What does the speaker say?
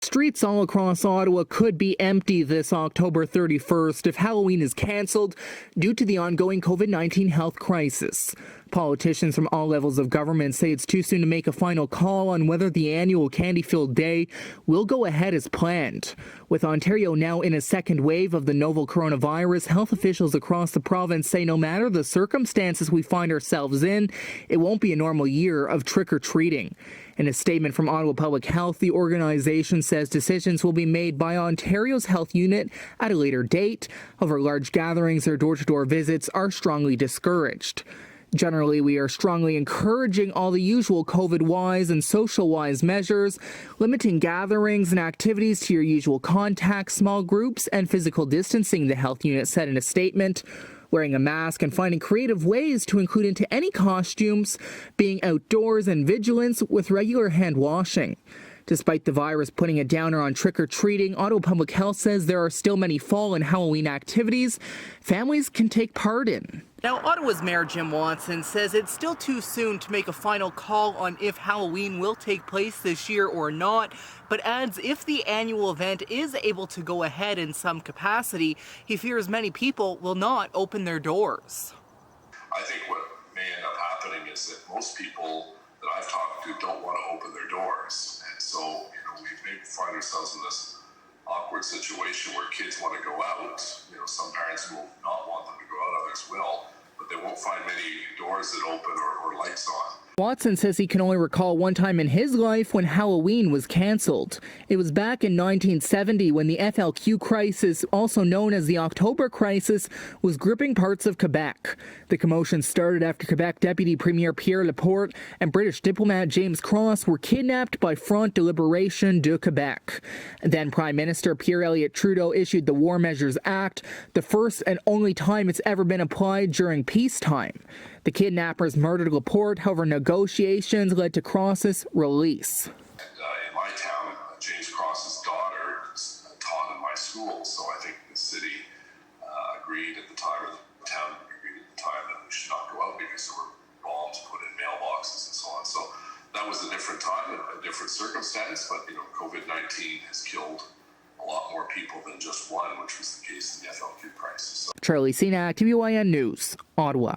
Streets all across Ottawa could be empty this October 31st if Halloween is cancelled due to the ongoing COVID-19 health crisis. Politicians from all levels of government say it's too soon to make a final call on whether the annual candy-filled day will go ahead as planned. With Ontario now in a second wave of the novel coronavirus, health officials across the province say no matter the circumstances we find ourselves in, it won't be a normal year of trick-or-treating. In a statement from Ottawa Public Health, the organization says decisions will be made by Ontario's health unit at a later date. However, large gatherings or door-to-door visits are strongly discouraged. Generally, we are strongly encouraging all the usual COVID-wise and social-wise measures, limiting gatherings and activities to your usual contacts, small groups, and physical distancing, the health unit said in a statement. Wearing a mask and finding creative ways to include into any costumes, being outdoors, and vigilance with regular hand washing. Despite the virus putting a downer on trick-or-treating, Ottawa Public Health says there are still many fall and Halloween activities families can take part in. Now, Ottawa's Mayor Jim Watson says it's still too soon to make a final call on if Halloween will take place this year or not, but adds if the annual event is able to go ahead in some capacity, he fears many people will not open their doors. I think what may end up happening is that most people that I've talked to don't want to open their doors. And so, we may find ourselves in this awkward situation where kids want to go out. Some parents will not want them to go out, others will, but they won't find many doors that open or lights on. Watson says he can only recall one time in his life when Halloween was cancelled. It was back in 1970 when the FLQ crisis, also known as the October crisis, was gripping parts of Quebec. The commotion started after Quebec Deputy Premier Pierre Laporte and British diplomat James Cross were kidnapped by Front de Libération de Quebec. Then Prime Minister Pierre Elliott Trudeau issued the War Measures Act, the first and only time it's ever been applied during peacetime. The kidnappers murdered Laporte, however, negotiations led to Cross's release. In my town, James Cross's daughter taught in my school, so I think the city agreed at the time, or the town agreed at the time, that we should not go out because there were bombs put in mailboxes and so on. So that was a different time, a different circumstance, but COVID-19 has killed a lot more people than just one, which was the case in the FLQ crisis. Charlie Cenac, WIN News, Ottawa.